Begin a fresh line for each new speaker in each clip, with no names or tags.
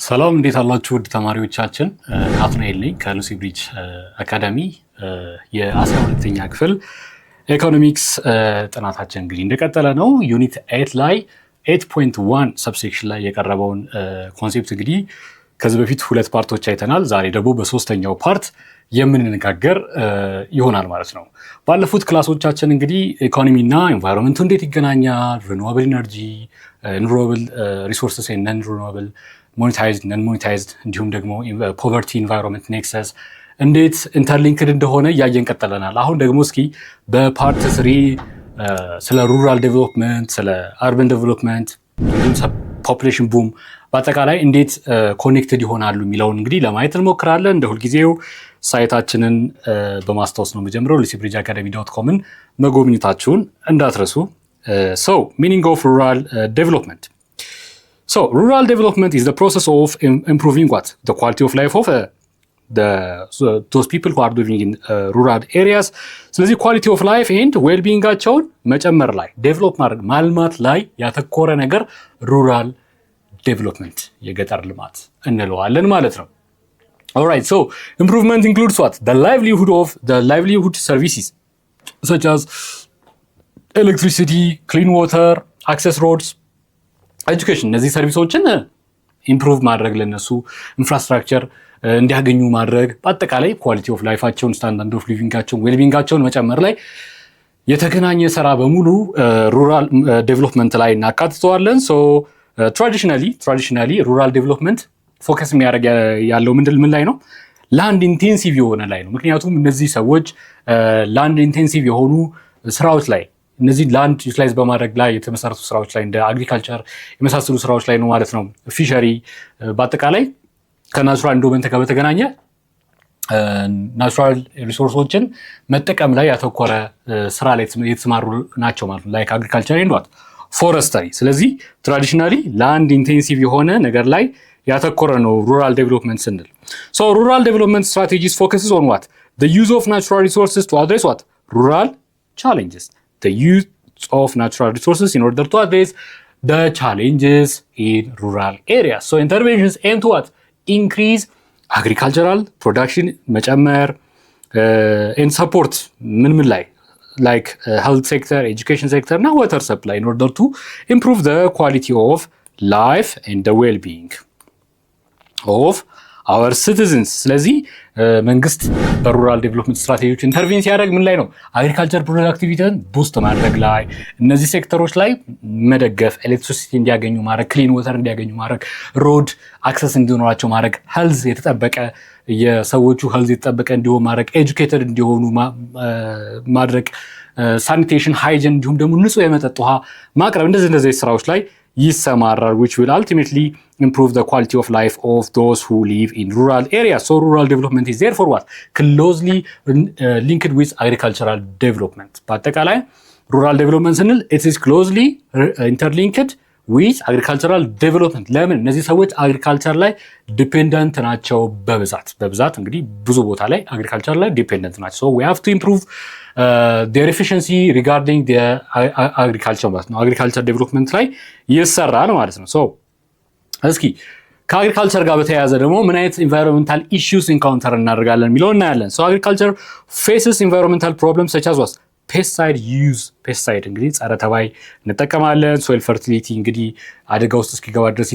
ሰላም እንዴት አላችሁ ውድ ተማሪዎቻችን? ናትናኤል ነኝ ከሉሲ ብሪጅ አካዳሚ። የ12ኛ ክፍል ኢኮኖሚክስ ጥናታችን እንግዲህ እንደቀጠለ ነው። ዩኒት 8 ላይ 8.1 ሰብሴክሽን ላይ የቀረበውን ኮንሴፕት እንግዲህ ከዚህ በፊት ሁለት ፓርቶች አይተናል። ዛሬ ደግሞ በሶስተኛው ፓርት የምንነጋገር ይሆናል ማለት ነው። ባለፉት ክላሶቻችን እንግዲህ ኢኮኖሚና ኤንቫይሮንመንቱ እንዴት ይገናኛል፣ ሪኒዌብል ኢነርጂ፣ ሪኒዌብል ሪሶርስስ፣ ነን ሪኒዌብል፣ ሞኔታይዝድ፣ ነን ሞኔታይዝድ እንዲሁም ደግሞ ፖቨርቲ፣ ኢንቫይሮንመንት ኔክሰስ እንዴት ኢንተርሊንክድ እንደሆነ እያየን ቀጥለናል። አሁን ደግሞ እስኪ በፓርት 3 ስለ ሩራል ዴቨሎፕመንት፣ ስለ አርበን ዴቨሎፕመንት እንዲሁም ፖፑሌሽን ቡም በአጠቃላይ እንዴት ኮኔክትድ ይሆናሉ የሚለውን እንግዲህ ለማየት እንሞክራለን። እንደ ሁልጊዜው ሳይታችንን በማስታወስ ነው የምጀምረው። lucybridgeacademy.comን መጎብኘታችሁን እንዳትረሱ። ሚኒንግ ኦፍ ሩራል ዴቨሎፕመንት. Rural development is the process of improving what? The quality of life of those people who are living in rural areas. ስለዚህ quality of life and well-beingአቸውን መጨመር ላይ ዴቨሎፕ ማድረግ ማልማት ላይ ያተኮረ ነገር ሩራል ዴቨሎፕመንት የገጠር ልማት እንለዋለን ማለት ነው። Alright, so improvement includes what? The livelihood services such as electricity, clean water, access roads, ኤጁኬሽን። እነዚህ ሰርቪሶችን ኢምፕሩቭ ማድረግ ለነሱ ኢንፍራስትራክቸር እንዲያገኙ ማድረግ በአጠቃላይ ኳሊቲ ኦፍ ላይፋቸውን ስታንዳርድ ኦፍ ሊቪንጋቸውን ዌልቢንጋቸውን መጨመር ላይ የተገናኘ ስራ በሙሉ ሩራል ዴቨሎፕመንት ላይ እናካትተዋለን። ትራዲሽናሊ ሩራል ዴቨሎፕመንት ፎከስ የሚያደርግ ያለው ምን ላይ ነው? ላንድ ኢንቴንሲቭ የሆነ ላይ ነው። ምክንያቱም እነዚህ ሰዎች ላንድ ኢንቴንሲቭ የሆኑ ስራዎች ላይ እነዚህ ላንድ ዩቲላይዝ በማድረግ ላይ የተመሰረቱ ስራዎች ላይ እንደ አግሪካልቸር የመሳሰሉ ስራዎች ላይ ነው ማለት ነው። ፊሸሪ በአጠቃላይ ከናቹራል ኢንዶመንት ጋር በተገናኘ ናቹራል ሪሶርሶችን መጠቀም ላይ ያተኮረ ስራ ላይ የተሰማሩ ናቸው ማለት ነው። ላይክ አግሪካልቸር ኤንድ ፎረስተሪ። ስለዚህ ትራዲሽናሊ ላንድ ኢንቴንሲቭ የሆነ ነገር ላይ ያተኮረ ነው ሩራል ዴቨሎፕመንት ስንል። ሩራል ዴቨሎፕመንት ስትራቴጂስ ፎከስስ ኦን ዋት? the use of natural resources to address what? rural challenges. The use of natural resources in order to address the challenges in rural areas. So interventions aim to what? Increase agricultural production መጨመር and support ምን ላይ like health sector, education sector እና water supply in order to improve the quality of life and the well-being of our citizens. ስለዚህ መንግስት በሩራል ዴቨሎፕመንት ስትራቴጂዎች ኢንተርቬን ሲያደርግ ምን ላይ ነው? አግሪካልቸር ፕሮዳክቲቪቲን ቡስት ማድረግ ላይ፣ እነዚህ ሴክተሮች ላይ መደገፍ፣ ኤሌክትሪሲቲ እንዲያገኙ ማድረግ፣ ክሊን ወተር እንዲያገኙ ማድረግ፣ ሮድ አክሰስ እንዲኖራቸው ማድረግ፣ ሄልዝ የተጠበቀ የሰዎቹ ሄልዝ የተጠበቀ እንዲሆን ማድረግ፣ ኤጁኬትድ እንዲሆኑ ማድረግ፣ ሳኒቴሽን ሃይጂን እንዲሁም ደግሞ ንጹህ የመጠጥ ውሃ ማቅረብ፣ እንደዚህ ስራዎች ላይ ይሰማራል, which will ultimately improve the quality of life of those who live in rural areas. So rural development is therefore what? Closely linked with agricultural development. በአጠቃላይ rural development ስንል it is closely interlinked with agricultural development. ለምን? እነዚህ ሰዎች አግሪካልቸር ላይ ዲፔንደንት ናቸው በብዛት እንግዲህ ብዙ ቦታ ላይ አግሪካልቸር ላይ ዲፔንደንት ናቸው. So we have to improve their efficiency regarding the agriculture ማለት ነው። አግሪካልቸር ዴቨሎፕመንት ላይ ይሰራል ማለት ነው። እስኪ ከአግሪካልቸር ጋር በተያያዘ ደግሞ ምን አይነት ኢንቫይሮንመንታል ኢሹስ ኢንካውንተር እናደርጋለን የሚለው እናያለን። አግሪካልቸር ፌስስ ኢንቫይሮንመንታል ፕሮብለምስ ሰች አዝ ፔስቲሳይድ ዩዝ። ፔስቲሳይድ እንግዲህ ጸረ ተባይ እንጠቀማለን። ሶይል ፈርቲሊቲ እንግዲህ አደጋ ውስጥ እስኪገባ ድረስ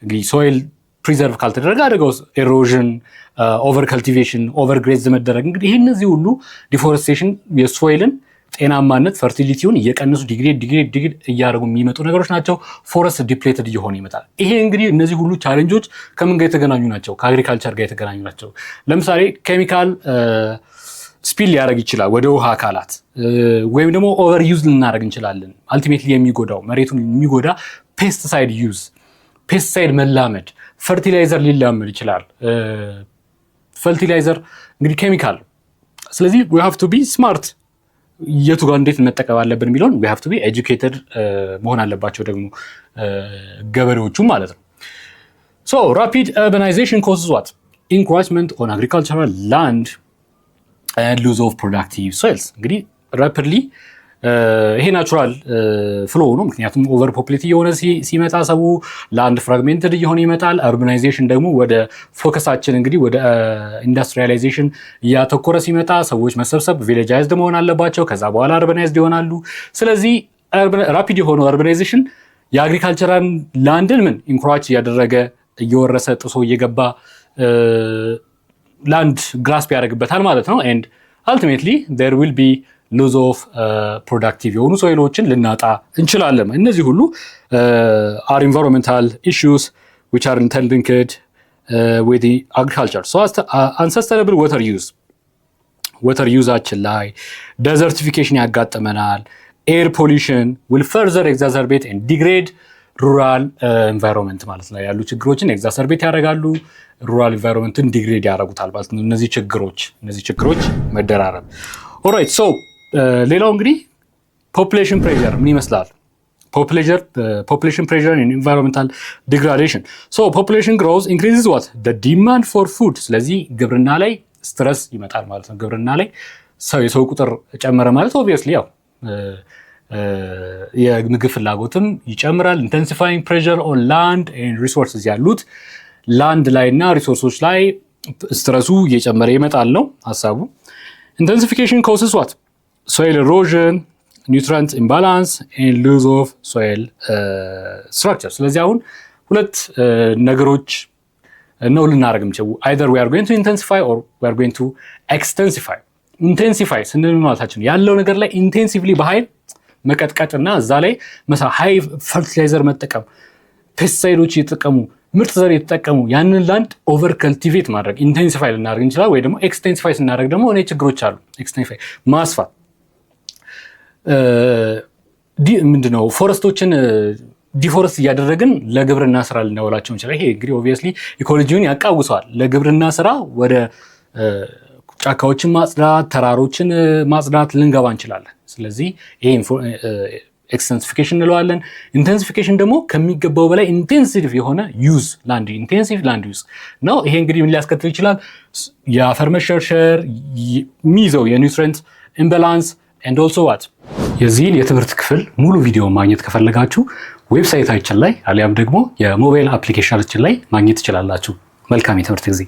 እንግዲህ ሶይል ፕሪዘርቭ ካልተደረገ አደጋ ውስጥ ኤሮዥን፣ ኦቨር ካልቲቬሽን፣ ኦቨር ግሬዝ መደረግ እንግዲህ ይህ እነዚህ ሁሉ ዲፎረስቴሽን የሶይልን ጤናማነት ፈርቲሊቲውን እየቀነሱ ዲግሬድ እያደረጉ የሚመጡ ነገሮች ናቸው። ፎረስት ዲፕሌትድ እየሆነ ይመጣል። ይሄ እንግዲህ እነዚህ ሁሉ ቻሌንጆች ከምን ጋር የተገናኙ ናቸው? ከአግሪካልቸር ጋር የተገናኙ ናቸው። ለምሳሌ ኬሚካል ስፒል ሊያደርግ ይችላል ወደ ውሃ አካላት፣ ወይም ደግሞ ኦቨር ዩዝ ልናደርግ እንችላለን። አልቲሜትሊ የሚጎዳው መሬቱን የሚጎዳ ፔስቲሳይድ ዩዝ፣ ፔስቲሳይድ መላመድ፣ ፈርቲላይዘር ሊላመድ ይችላል። ፈርቲላይዘር እንግዲህ ኬሚካል። ስለዚህ we have to be smart የቱ ጋር እንዴት መጠቀም አለብን የሚለውን we have to be educated መሆን አለባቸው ደግሞ ገበሬዎቹ ማለት ነው። rapid urbanization causes what? Encroachment on agricultural land and loss of productive soils. እንግዲህ rapidly ይሄ ናቹራል ፍሎ ነው። ምክንያቱም ኦቨር ፖፕሌት እየሆነ ሲመጣ ሰው ላንድ ፍራግሜንትድ እየሆነ ይመጣል። አርባናይዜሽን ደግሞ ወደ ፎከሳችን እንግዲህ ወደ ኢንዱስትሪያላይዜሽን እያተኮረ ሲመጣ ሰዎች መሰብሰብ ቪሌጃይዝድ መሆን አለባቸው። ከዛ በኋላ አርባናይዝድ ይሆናሉ። ስለዚህ ራፒድ የሆነው አርባናይዜሽን የአግሪካልቸራል ላንድን ኢንክሮች እያደረገ እየወረሰ ጥሶ እየገባ ላንድ ግራስፕ ያደርግበታል ማለት ነው። ኤንድ አልቲሜትሊ ዜር ዊል ቢ ሉዝ ኦፍ ፕሮዳክቲቭ የሆኑ ሶይሎችን ልናጣ እንችላለን። እነዚህ ሁሉ አር ኢንቫይሮንመንታል ኢሹስ ዊች አር ኢንተርሊንክድ ዊዝ አግሪካልቸር። ሶ አንሰስተነብል ወተር ዩዛችን ላይ ዴዘርቲፊኬሽን ያጋጥመናል። ኤር ፖሊሽን ዊል ፈርዘር ኤግዛዘርቤት ኤንድ ዲግሬድ ሩራል ኢንቫይሮንመንት ማለት ላይ ያሉ ችግሮችን ኤግዛሰርቤት ያደርጋሉ። ሩራል ኢንቫይሮንመንትን ዲግሬድ ያደርጉታል ማለት ነው። እነዚህ ችግሮች መደራረብ። ኦልራይት ሶ ሌላው እንግዲህ ፖፑሌሽን ፕሬዠር ምን ይመስላል? ፖፑሌሽን ፕሬዠር ኤንድ ኢንቫይሮንመንታል ዲግራዴሽን። ሶ ፖፑሌሽን ግሮውዝ ኢንክሪዝስ ዋት ዘ ዲማንድ ፎር ፉድ። ስለዚህ ግብርና ላይ ስትረስ ይመጣል ማለት ነው። ግብርና ላይ የሰው ቁጥር ጨመረ ማለት ኦብቪየስሊ ያው የምግብ ፍላጎትም ይጨምራል። ኢንተንሲፋይንግ ፕሬዠር ኦን ላንድ ኤንድ ሪሶርስስ ያሉት ላንድ ላይ እና ሪሶርሶች ላይ ስትረሱ እየጨመረ ይመጣል ነው ሀሳቡ። ኢንተንሲፊኬሽን ኮዝስ ዋት ሶይል ኢሮዥን፣ ኒውትሪየንት ኢምባላንስ ኤንድ ሉዝ ኦፍ ሶይል ስትራክቸር። ስለዚህ አሁን ሁለት ነገሮች ነው ልናደርግ የምንችለው። አይዘር ዊ አር ጎይንግ ቱ ኢንተንሲፋይ ኦር ዊ አር ጎይንግ ቱ ኤክስቴንሲፋይ። ኢንቴንሲፋይ ስንል ማለታችን ያለው ነገር ላይ ኢንቴንሲቭሊ በኃይል መቀጥቀጥና እዛ ላይ መሳ ሃይ ፈርቲላይዘር መጠቀም፣ ፔስቲሳይዶች እየተጠቀሙ ምርጥ ዘር የተጠቀሙ ያንን ላንድ ኦቨር ከልቲቬት ማድረግ ኢንቴንሲፋይ ልናደርግ እንችላል። ወይ ደግሞ ኤክስቴንሲፋይ ስናደርግ ደግሞ እኔ ችግሮች አሉ። ኤክስቴንሲፋይ ማስፋት ምንድነው? ፎረስቶችን ዲፎረስት እያደረግን ለግብርና ስራ ልናውላቸው እንችላለን። ይሄ እንግዲህ ኦብቪየስሊ ኢኮሎጂውን ያቃውሰዋል። ለግብርና ስራ ወደ ጫካዎችን ማጽዳት፣ ተራሮችን ማጽዳት ልንገባ እንችላለን። ስለዚህ ይሄ ኤክስቴንሲፊኬሽን እንለዋለን። ኢንቴንሲፊኬሽን ደግሞ ከሚገባው በላይ ኢንቴንሲቭ የሆነ ዩዝ ኢንቴንሲቭ ላንድ ዩዝ ነው። ይሄ እንግዲህ ምን ሊያስከትል ይችላል? የአፈር መሸርሸር፣ የሚይዘው የኒውትሪየንት ኢምባላንስ ኤንድ ኦልሶ ዋት። የዚህን የትምህርት ክፍል ሙሉ ቪዲዮ ማግኘት ከፈለጋችሁ ዌብሳይታችን ላይ አሊያም ደግሞ የሞባይል አፕሊኬሽናችን ላይ ማግኘት ትችላላችሁ። መልካም የትምህርት ጊዜ